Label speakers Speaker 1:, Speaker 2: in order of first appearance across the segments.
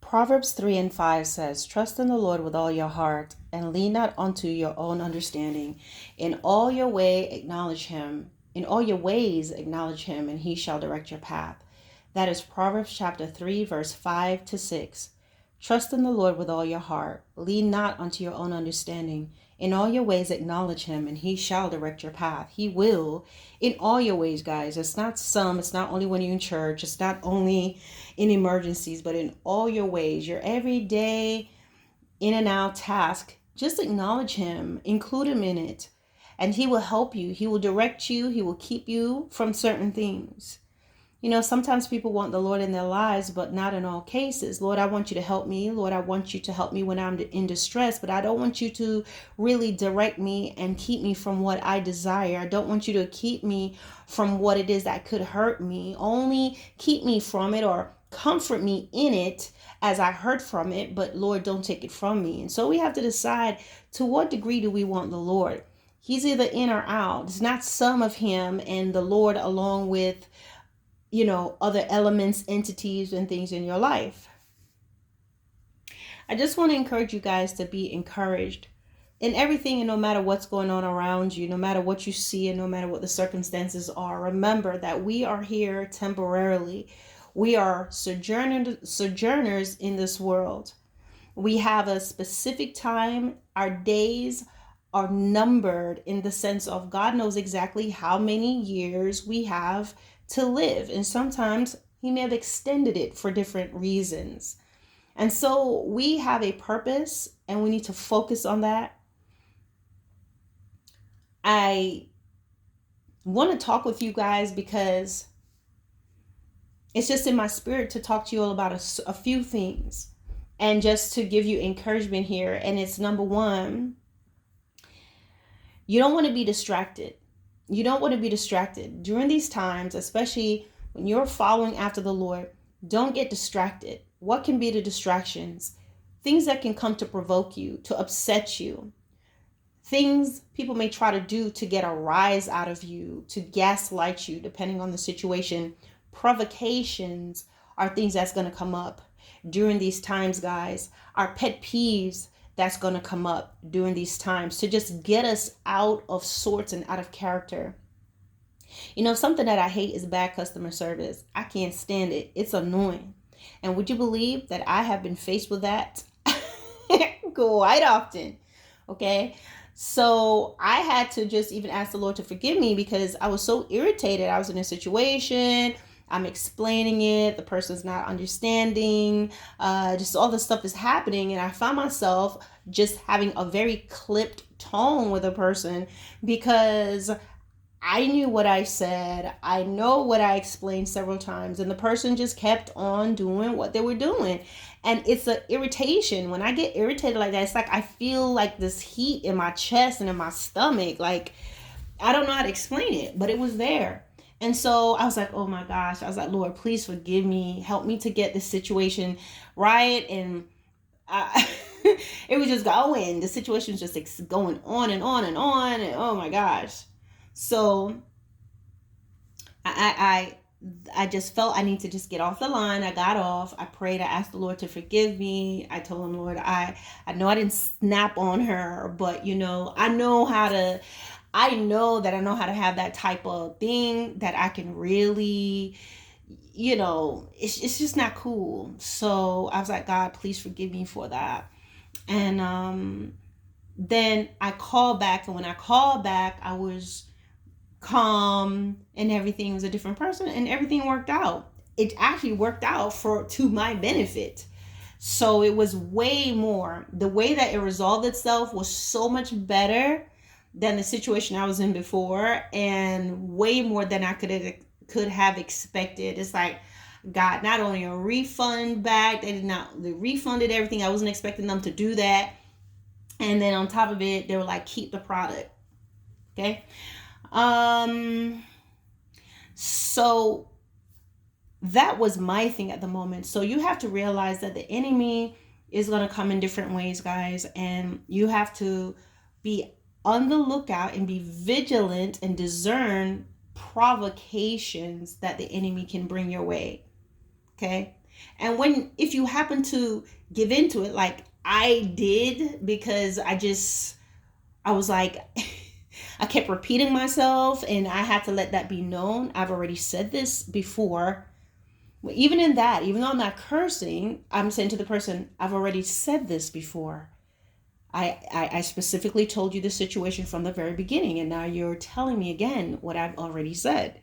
Speaker 1: Proverbs 3 and 5 says, "Trust in the Lord with all your heart, and lean not unto your own understanding. In all your way acknowledge him. In all your ways acknowledge him, and he shall direct your path." That is Proverbs chapter 3, verse 5 to 6. Trust in the Lord with all your heart. Lean not unto your own understanding. In all your ways acknowledge him, and he shall direct your path. He will in all your ways, guys. It's not some. It's not only when you're in church. It's not only in emergencies, but in all your ways, your everyday in and out task. Just acknowledge him. Include him in it. And he will help you. He will direct you. He will keep you from certain things. You know, sometimes people want the Lord in their lives, but not in all cases. Lord, I want you to help me. Lord, I want you to help me when I'm in distress, but I don't want you to really direct me and keep me from what I desire. I don't want you to keep me from what it is that could hurt me. Only keep me from it or comfort me in it as I hurt from it, but Lord, don't take it from me. And so we have to decide, to what degree do we want the Lord? He's either in or out. It's not some of him and the Lord along with other elements, entities, and things in your life. I just want to encourage you guys to be encouraged in everything, and no matter what's going on around you, no matter what you see, and no matter what the circumstances are. Remember that we are here temporarily. We are sojourners in this world. We have a specific time. Our days are numbered in the sense of God knows exactly how many years we have to live. And sometimes he may have extended it for different reasons. And so we have a purpose and we need to focus on that. I want to talk with you guys because it's just in my spirit to talk to you all about a few things and just to give you encouragement here. And it's number one, you don't want to be distracted. You don't want to be distracted during these times, especially when you're following after the Lord. Don't get distracted. What can be the distractions? Things that can come to provoke you, to upset you. Things people may try to do to get a rise out of you, to gaslight you, depending on the situation. Provocations are things that's going to come up during these times, guys. Our pet peeves that's going to come up during these times to just get us out of sorts and out of character. Something that I hate is bad customer service. I can't stand it. It's annoying. And would you believe that I have been faced with that quite often? Okay. So I had to just even ask the Lord to forgive me because I was so irritated. I was in a situation. I'm explaining it. The person's not understanding. Just all this stuff is happening. And I found myself just having a very clipped tone with a person because I knew what I said. I know what I explained several times. And the person just kept on doing what they were doing. And it's an irritation. When I get irritated like that, it's like I feel like this heat in my chest and in my stomach. Like, I don't know how to explain it, but it was there. And so I was like, oh my gosh. I was like, Lord, please forgive me. Help me to get this situation right. And it was just going. The situation was just going on and on and on. And oh my gosh. So I just felt I need to just get off the line. I got off. I prayed. I asked the Lord to forgive me. I told him, Lord, I know I didn't snap on her, but I know that I know how to have that type of thing that I can really, it's just not cool. So I was like, God, please forgive me for that. And then I called back. And when I called back, I was calm and everything was a different person and everything worked out. It actually worked out to my benefit. So it was way more. The way that it resolved itself was so much better than the situation I was in before, and way more than I could have expected. It's like got not only a refund back, they refunded everything. I wasn't expecting them to do that. And then on top of it, they were like, keep the product. Okay. So that was my thing at the moment. So you have to realize that the enemy is going to come in different ways, guys. And you have to be on the lookout and be vigilant and discern provocations that the enemy can bring your way. Okay. And if you happen to give into it, like I did, because I was like, I kept repeating myself, and I had to let that be known. I've already said this before. Even in that, even though I'm not cursing, I'm saying to the person, I've already said this before. I specifically told you the situation from the very beginning, and now you're telling me again what I've already said.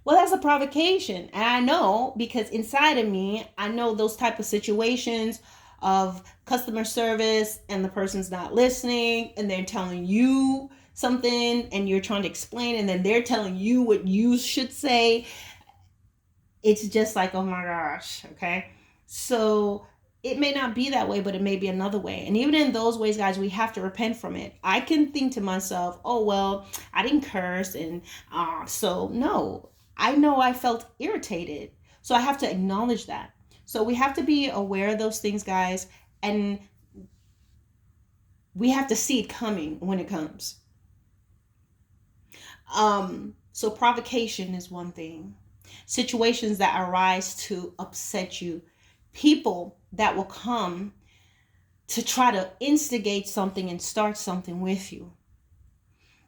Speaker 1: Well, that's a provocation. And I know, because inside of me, I know those type of situations of customer service and the person's not listening and they're telling you something and you're trying to explain and then they're telling you what you should say. It's just like, oh my gosh, okay? So it may not be that way, but it may be another way. And even in those ways, guys, we have to repent from it. I can think to myself, oh, well, I didn't curse. And so, no, I know I felt irritated. So I have to acknowledge that. So we have to be aware of those things, guys. And we have to see it coming when it comes. So provocation is one thing. Situations that arise to upset you. People that will come to try to instigate something and start something with you.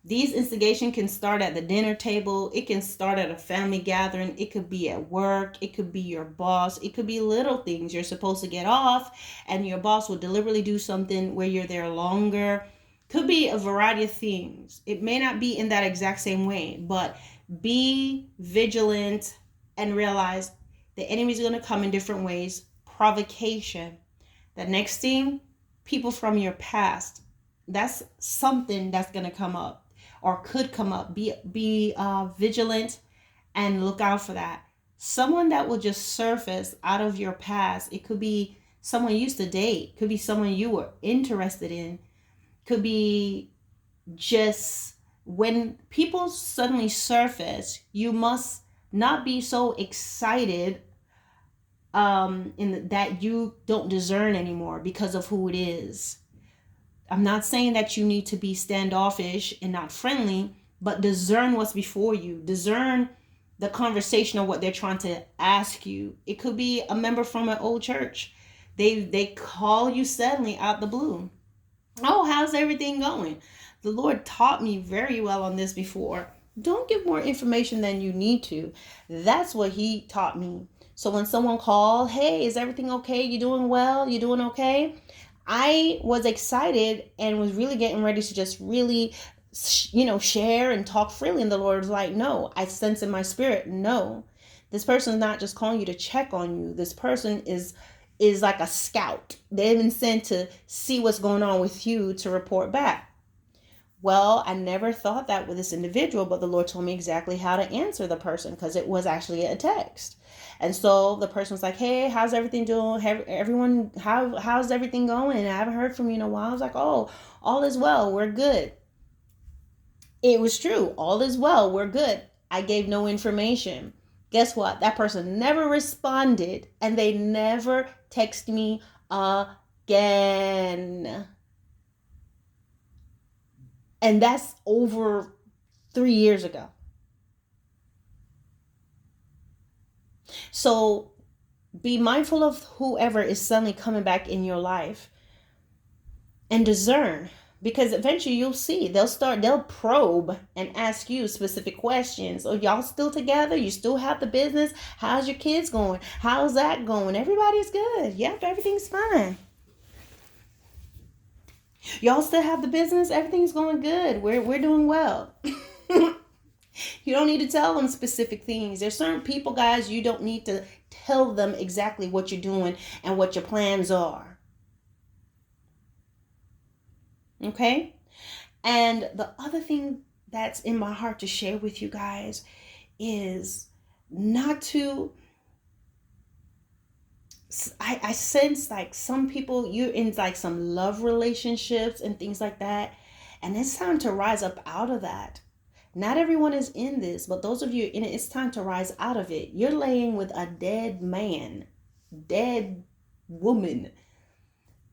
Speaker 1: These instigations can start at the dinner table. It can start at a family gathering. It could be at work. It could be your boss. It could be little things. You're supposed to get off and your boss will deliberately do something where you're there longer. Could be a variety of things. It may not be in that exact same way, but be vigilant and realize the enemy's going to come in different ways. Provocation. The next thing, people from your past. That's something that's going to come up or could come up. Be vigilant and look out for that. Someone that will just surface out of your past. It could be someone you used to date. Could be someone you were interested in. Could be just when people suddenly surface, you must not be so excited that you don't discern anymore because of who it is. I'm not saying that you need to be standoffish and not friendly, but discern what's before you. Discern the conversation of what they're trying to ask you. It could be a member from an old church. They call you suddenly out the blue. Oh, how's everything going? The Lord taught me very well on this before. Don't give more information than you need to. That's what he taught me. So when someone called, hey, is everything okay? You doing well? You doing okay? I was excited and was really getting ready to just really, share and talk freely. And the Lord was like, no, I sense in my spirit, no. This person is not just calling you to check on you. This person is like a scout. They've been sent to see what's going on with you to report back. Well, I never thought that with this individual, but the Lord told me exactly how to answer the person because it was actually a text. And so the person was like, hey, how's everything doing? Everyone, how's everything going? I haven't heard from you in a while. I was like, oh, all is well. We're good. It was true. All is well. We're good. I gave no information. Guess what? That person never responded and they never texted me again. And that's over 3 years ago. So be mindful of whoever is suddenly coming back in your life and discern, because eventually you'll see they'll probe and ask you specific questions. Oh, y'all still together? You still have the business? How's your kids going? How's that going? Everybody's good. Yep, everything's fine. Y'all still have the business? Everything's going good. We're doing well. You don't need to tell them specific things. There's certain people, guys, you don't need to tell them exactly what you're doing and what your plans are. Okay? And the other thing that's in my heart to share with you guys is not to... I sense like some people, you're in like some love relationships and things like that. And it's time to rise up out of that. Not everyone is in this, but those of you in it, it's time to rise out of it. You're laying with a dead man, dead woman.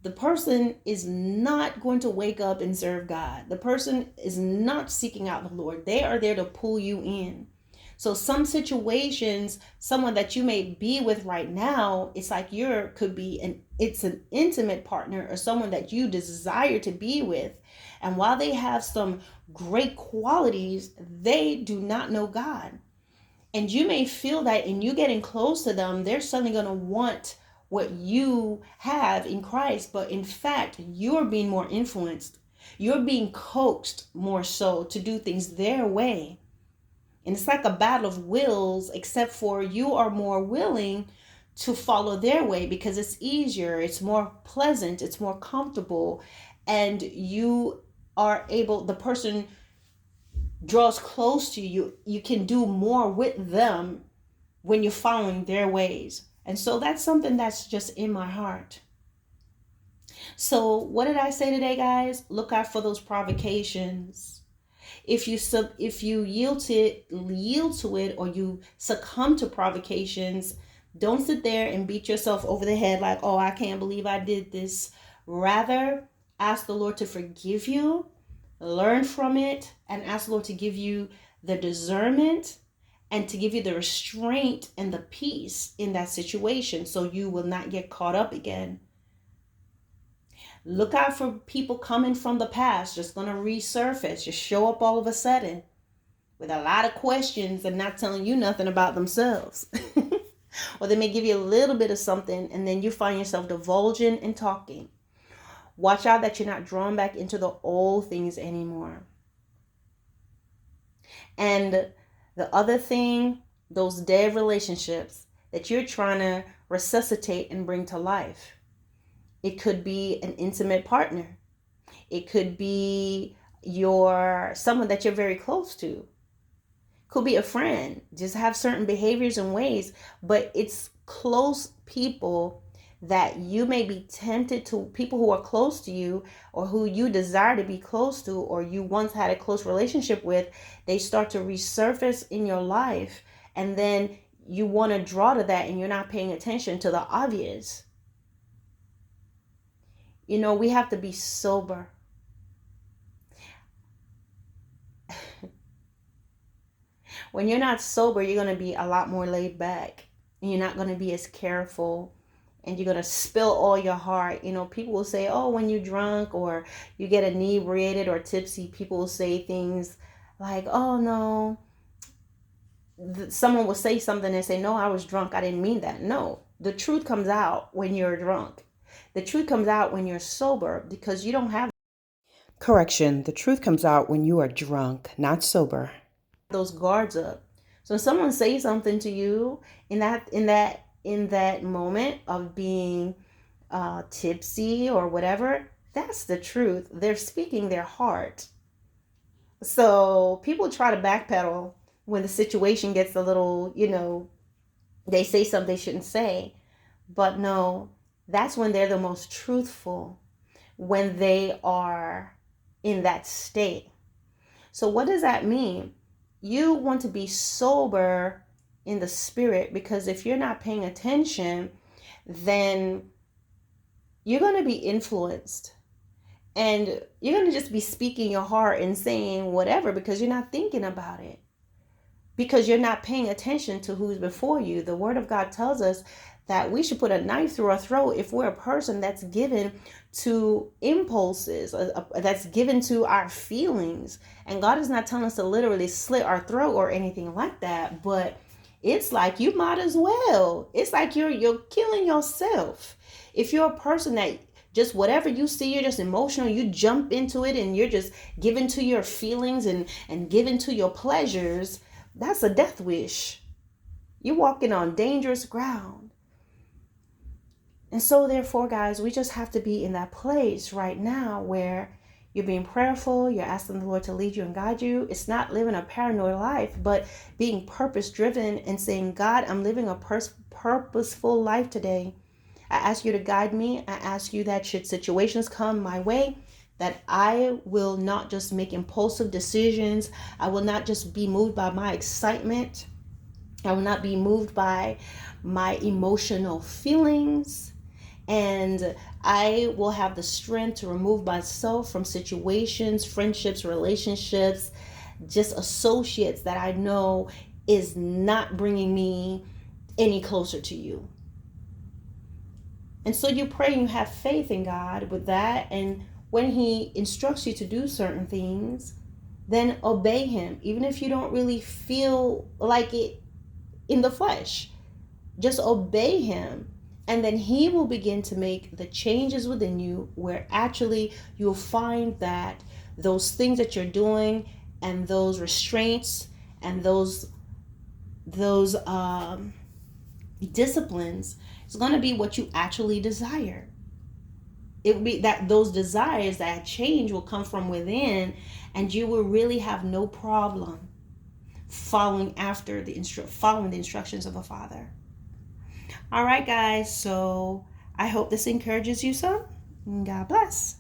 Speaker 1: The person is not going to wake up and serve God. The person is not seeking out the Lord. They are there to pull you in. So some situations, someone that you may be with right now, it's like it's an intimate partner or someone that you desire to be with. And while they have some great qualities, they do not know God. And you may feel that in you getting close to them, they're suddenly going to want what you have in Christ. But in fact, you're being more influenced. You're being coaxed more so to do things their way. And it's like a battle of wills, except for you are more willing to follow their way because it's easier, it's more pleasant, it's more comfortable, and you are able, the person draws close to you. You can do more with them when you're following their ways. And so that's something that's just in my heart. So what did I say today, guys? Look out for those provocations. If you yield to it or you succumb to provocations, don't sit there and beat yourself over the head like, oh, I can't believe I did this. Rather, ask the Lord to forgive you, learn from it, and ask the Lord to give you the discernment and to give you the restraint and the peace in that situation so you will not get caught up again. Look out for people coming from the past, just going to resurface, just show up all of a sudden with a lot of questions and not telling you nothing about themselves. Or they may give you a little bit of something and then you find yourself divulging and talking. Watch out that you're not drawn back into the old things anymore. And the other thing, those dead relationships that you're trying to resuscitate and bring to life. It could be an intimate partner. It could be someone that you're very close to. Could be a friend. Just have certain behaviors and ways, but it's close people that you may be tempted to, people who are close to you or who you desire to be close to or you once had a close relationship with, they start to resurface in your life and then you want to draw to that and you're not paying attention to the obvious. You know, we have to be sober. When you're not sober, you're going to be a lot more laid back. And you're not going to be as careful. And you're going to spill all your heart. You know, people will say, oh, when you're drunk or you get inebriated or tipsy, people will say things like, oh, no. Someone will say something and say, no, I was drunk. I didn't mean that. No, the truth comes out when you're drunk. The truth comes out when you're sober because you don't have. Correction, the truth comes out when you are drunk, not sober. Those guards up. So if someone says something to you in that moment of being tipsy or whatever, that's the truth. They're speaking their heart. So people try to backpedal when the situation gets a little, they say something they shouldn't say. But no, that's when they're the most truthful, when they are in that state. So what does that mean? You want to be sober in the spirit because if you're not paying attention, then you're going to be influenced and you're going to just be speaking your heart and saying whatever because you're not thinking about it, because you're not paying attention to who's before you. The Word of God tells us that we should put a knife through our throat if we're a person that's given to impulses, that's given to our feelings. And God is not telling us to literally slit our throat or anything like that, but it's like you might as well. It's like you're killing yourself. If you're a person that just whatever you see, you're just emotional, you jump into it and you're just given to your feelings and given to your pleasures, that's a death wish. You're walking on dangerous ground. And so therefore, guys, we just have to be in that place right now where you're being prayerful, you're asking the Lord to lead you and guide you. It's not living a paranoid life, but being purpose-driven and saying, God, I'm living a purposeful life today. I ask you to guide me. I ask you that should situations come my way, that I will not just make impulsive decisions. I will not just be moved by my excitement. I will not be moved by my emotional feelings. And I will have the strength to remove myself from situations, friendships, relationships, just associates that I know is not bringing me any closer to you. And so you pray and you have faith in God with that. And when he instructs you to do certain things, then obey him, even if you don't really feel like it in the flesh. Just obey him, and then he will begin to make the changes within you where actually you'll find that those things that you're doing and those restraints and those disciplines is going to be what you actually desire. It will be that those desires, that change will come from within, and you will really have no problem following the instructions of a father. All right, guys. So I hope this encourages you some. God bless.